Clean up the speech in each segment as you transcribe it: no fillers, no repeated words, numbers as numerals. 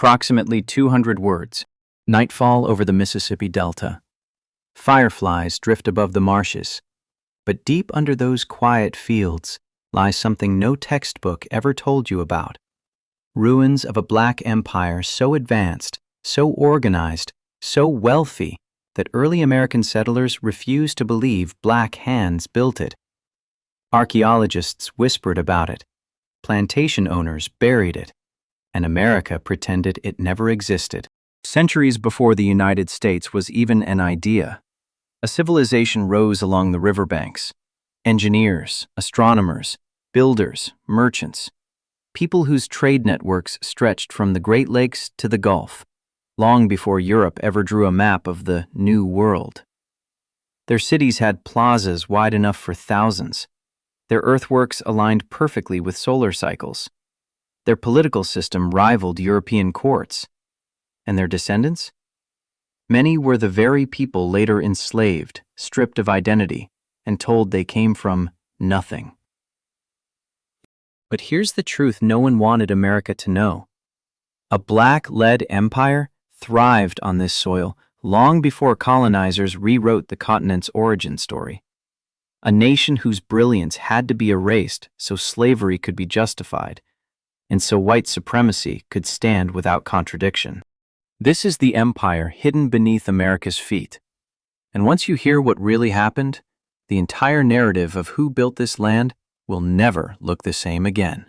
Approximately 200 words. Nightfall over the Mississippi Delta. Fireflies drift above the marshes. But deep under those quiet fields lies something no textbook ever told you about. Ruins of a black empire so advanced, so organized, so wealthy that early American settlers refused to believe black hands built it. Archaeologists whispered about it. Plantation owners buried it. And America pretended it never existed. Centuries before the United States was even an idea, a civilization rose along the riverbanks. Engineers, astronomers, builders, merchants, people whose trade networks stretched from the Great Lakes to the Gulf, long before Europe ever drew a map of the New World. Their cities had plazas wide enough for thousands. Their earthworks aligned perfectly with solar cycles. Their political system rivaled European courts. And their descendants? Many were the very people later enslaved, stripped of identity, and told they came from nothing. But here's the truth no one wanted America to know. A black-led empire thrived on this soil long before colonizers rewrote the continent's origin story. A nation whose brilliance had to be erased so slavery could be justified, and so white supremacy could stand without contradiction. This is the empire hidden beneath America's feet. And once you hear what really happened, the entire narrative of who built this land will never look the same again.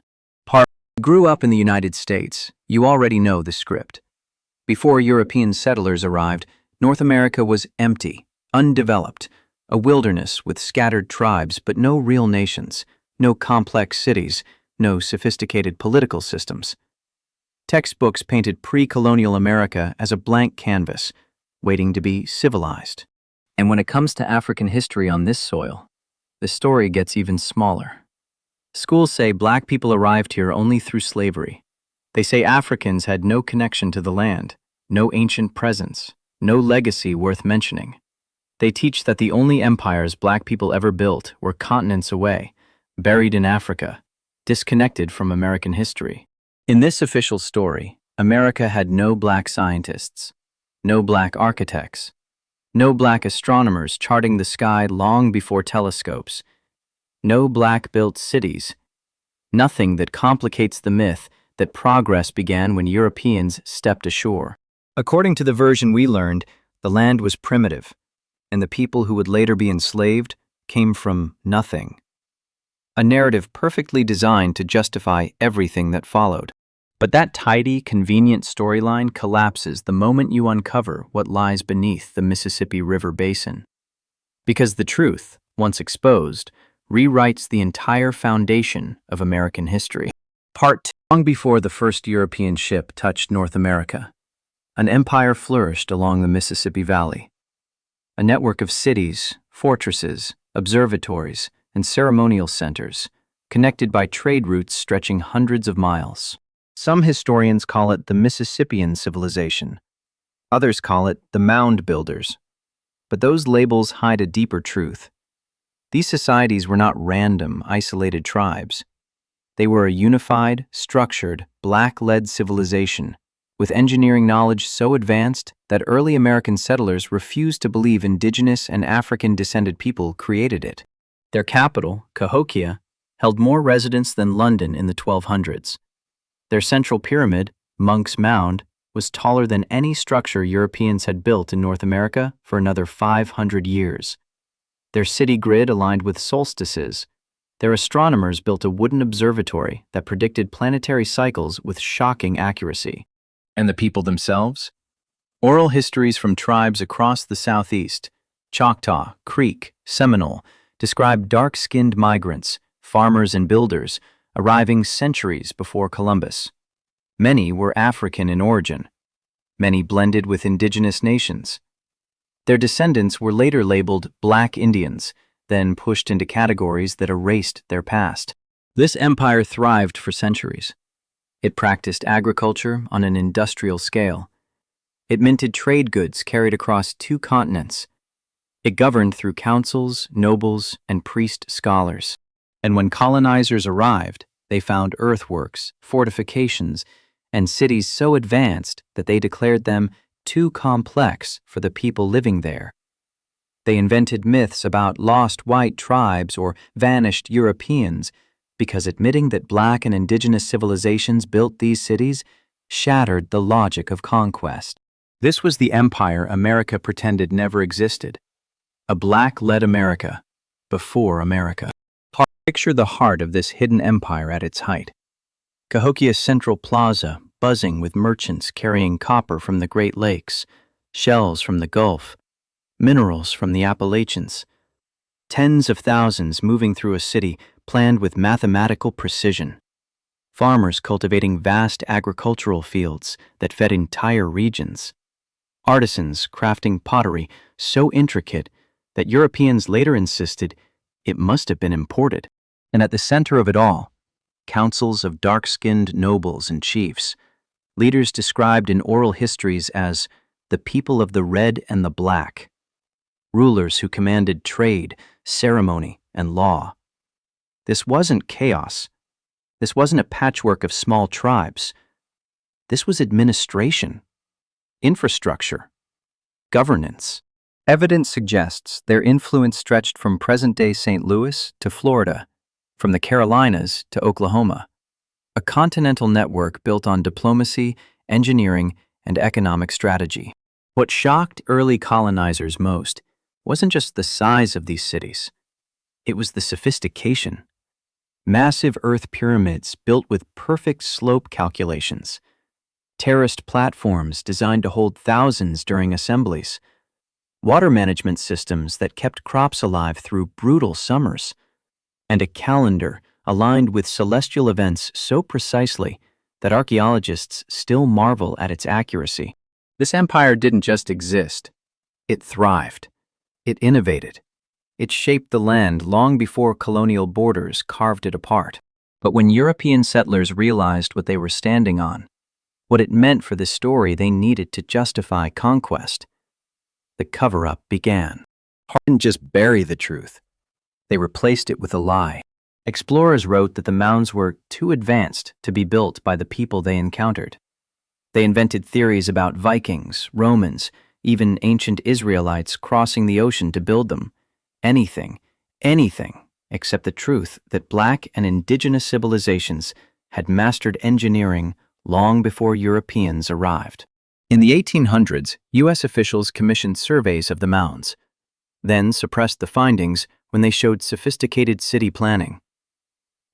You grew up in the United States. You already know the script. Before European settlers arrived, North America was empty, undeveloped, a wilderness with scattered tribes but no real nations, no complex cities, no sophisticated political systems. Textbooks painted pre-colonial America as a blank canvas, waiting to be civilized. And when it comes to African history on this soil, the story gets even smaller. Schools say black people arrived here only through slavery. They say Africans had no connection to the land, no ancient presence, no legacy worth mentioning. They teach that the only empires black people ever built were continents away, buried in Africa, disconnected from American history. In this official story, America had no black scientists, no black architects, no black astronomers charting the sky long before telescopes, no black-built cities, nothing that complicates the myth that progress began when Europeans stepped ashore. According to the version we learned, the land was primitive, and the people who would later be enslaved came from nothing. A narrative perfectly designed to justify everything that followed. But that tidy, convenient storyline collapses the moment you uncover what lies beneath the Mississippi River basin. Because the truth, once exposed, rewrites the entire foundation of American history. Part 2. Long before the first European ship touched North America, an empire flourished along the Mississippi Valley. A network of cities, fortresses, observatories, and ceremonial centers, connected by trade routes stretching hundreds of miles. Some historians call it the Mississippian civilization. Others call it the Mound Builders. But those labels hide a deeper truth. These societies were not random, isolated tribes. They were a unified, structured, black-led civilization, with engineering knowledge so advanced that early American settlers refused to believe indigenous and African-descended people created it. Their capital, Cahokia, held more residents than London in the 1200s. Their central pyramid, Monk's Mound, was taller than any structure Europeans had built in North America for another 500 years. Their city grid aligned with solstices. Their astronomers built a wooden observatory that predicted planetary cycles with shocking accuracy. And the people themselves? Oral histories from tribes across the Southeast, Choctaw, Creek, Seminole, describe dark-skinned migrants, farmers and builders, arriving centuries before Columbus. Many were African in origin. Many blended with indigenous nations. Their descendants were later labeled Black Indians, then pushed into categories that erased their past. This empire thrived for centuries. It practiced agriculture on an industrial scale. It minted trade goods carried across 2 continents. It governed through councils, nobles, and priest scholars. And when colonizers arrived, they found earthworks, fortifications, and cities so advanced that they declared them too complex for the people living there. They invented myths about lost white tribes or vanished Europeans because admitting that black and indigenous civilizations built these cities shattered the logic of conquest. This was the empire America pretended never existed. A black-led America before America. Picture the heart of this hidden empire at its height. Cahokia's central plaza buzzing with merchants carrying copper from the Great Lakes, shells from the Gulf, minerals from the Appalachians. Tens of thousands moving through a city planned with mathematical precision. Farmers cultivating vast agricultural fields that fed entire regions. Artisans crafting pottery so intricate that Europeans later insisted it must have been imported. And at the center of it all, councils of dark-skinned nobles and chiefs, leaders described in oral histories as the people of the red and the black, rulers who commanded trade, ceremony, and law. This wasn't chaos. This wasn't a patchwork of small tribes. This was administration, infrastructure, governance. Evidence suggests their influence stretched from present-day St. Louis to Florida, from the Carolinas to Oklahoma. A continental network built on diplomacy, engineering, and economic strategy. What shocked early colonizers most wasn't just the size of these cities. It was the sophistication. Massive earth pyramids built with perfect slope calculations. Terraced platforms designed to hold thousands during assemblies. Water management systems that kept crops alive through brutal summers. And a calendar aligned with celestial events so precisely that archaeologists still marvel at its accuracy. This empire didn't just exist. It thrived. It innovated. It shaped the land long before colonial borders carved it apart. But when European settlers realized what they were standing on, what it meant for the story they needed to justify conquest, the cover-up began. They didn't just bury the truth. They replaced it with a lie. Explorers wrote that the mounds were too advanced to be built by the people they encountered. They invented theories about Vikings, Romans, even ancient Israelites crossing the ocean to build them. Anything except the truth that black and indigenous civilizations had mastered engineering long before Europeans arrived. In the 1800s, U.S. officials commissioned surveys of the mounds, then suppressed the findings when they showed sophisticated city planning.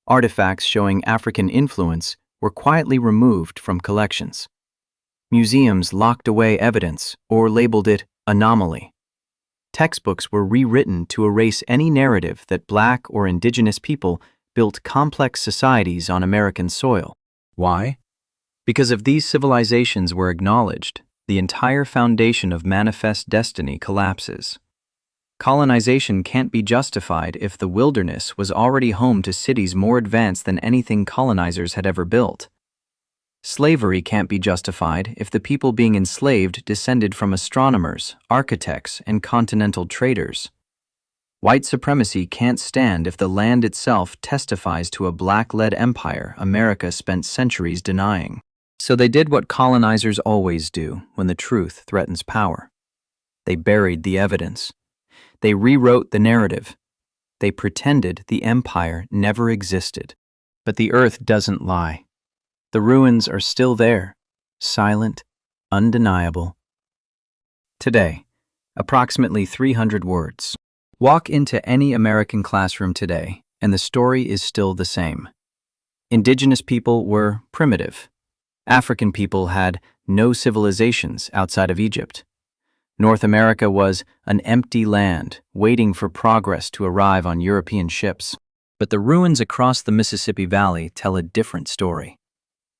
Artifacts showing African influence were quietly removed from collections. Museums locked away evidence or labeled it anomaly. Textbooks were rewritten to erase any narrative that black or indigenous people built complex societies on American soil. Why? Because if these civilizations were acknowledged, the entire foundation of manifest destiny collapses. Colonization can't be justified if the wilderness was already home to cities more advanced than anything colonizers had ever built. Slavery can't be justified if the people being enslaved descended from astronomers, architects, and continental traders. White supremacy can't stand if the land itself testifies to a black-led empire America spent centuries denying. So they did what colonizers always do when the truth threatens power. They buried the evidence. They rewrote the narrative. They pretended the empire never existed. But the earth doesn't lie. The ruins are still there, silent, undeniable. Today, approximately 300 words. Walk into any American classroom today, and the story is still the same. Indigenous people were primitive. African people had no civilizations outside of Egypt. North America was an empty land, waiting for progress to arrive on European ships. But the ruins across the Mississippi Valley tell a different story.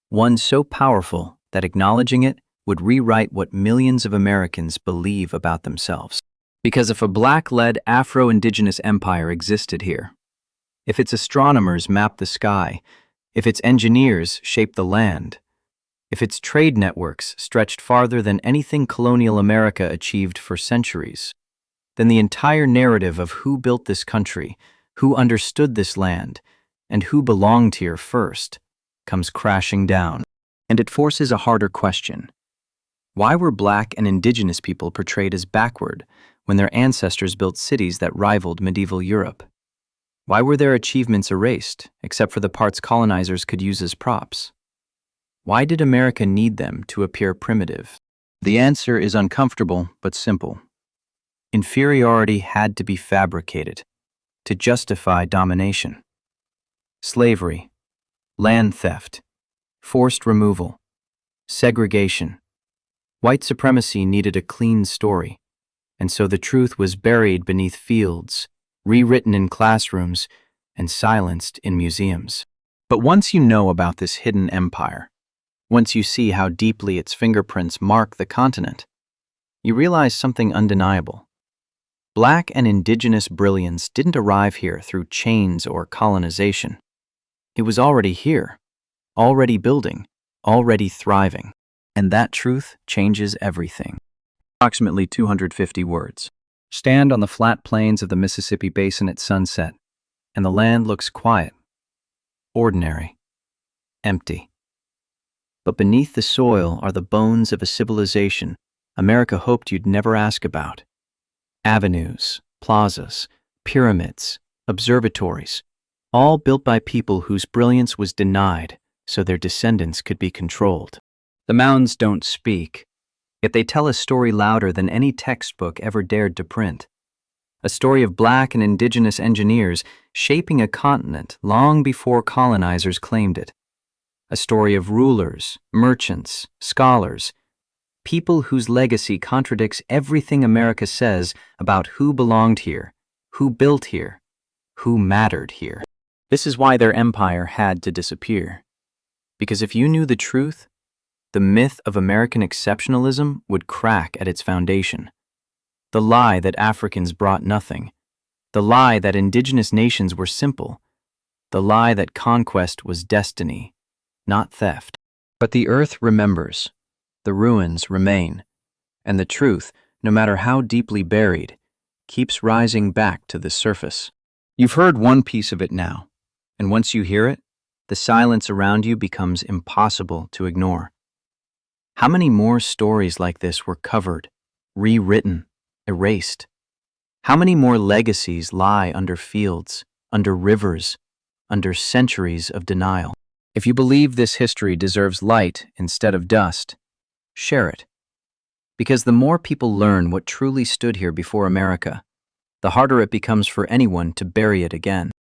One so powerful that acknowledging it would rewrite what millions of Americans believe about themselves. Because if a black-led Afro-Indigenous empire existed here, if its astronomers mapped the sky, if its engineers shaped the land, if its trade networks stretched farther than anything colonial America achieved for centuries, then the entire narrative of who built this country, who understood this land, and who belonged here first, comes crashing down. And it forces a harder question. Why were Black and Indigenous people portrayed as backward when their ancestors built cities that rivaled medieval Europe? Why were their achievements erased, except for the parts colonizers could use as props? Why did America need them to appear primitive? The answer is uncomfortable but simple. Inferiority had to be fabricated to justify domination. Slavery, land theft, forced removal, segregation. White supremacy needed a clean story, and so the truth was buried beneath fields, rewritten in classrooms, and silenced in museums. But once you know about this hidden empire, once you see how deeply its fingerprints mark the continent, you realize something undeniable. Black and Indigenous brilliance didn't arrive here through chains or colonization. It was already here, already building, already thriving. And that truth changes everything. Approximately 250 words. Stand on the flat plains of the Mississippi Basin at sunset, and the land looks quiet, ordinary, empty. But beneath the soil are the bones of a civilization America hoped you'd never ask about. Avenues, plazas, pyramids, observatories, all built by people whose brilliance was denied so their descendants could be controlled. The mounds don't speak, yet they tell a story louder than any textbook ever dared to print. A story of Black and Indigenous engineers shaping a continent long before colonizers claimed it. A story of rulers, merchants, scholars, people whose legacy contradicts everything America says about who belonged here, who built here, who mattered here. This is why their empire had to disappear. Because if you knew the truth, the myth of American exceptionalism would crack at its foundation. The lie that Africans brought nothing. The lie that indigenous nations were simple. The lie that conquest was destiny, not theft. But the earth remembers. The ruins remain. And the truth, no matter how deeply buried, keeps rising back to the surface. You've heard one piece of it now, and once you hear it, the silence around you becomes impossible to ignore. How many more stories like this were covered, rewritten, erased? How many more legacies lie under fields, under rivers, under centuries of denial? If you believe this history deserves light instead of dust, share it. Because the more people learn what truly stood here before America, the harder it becomes for anyone to bury it again.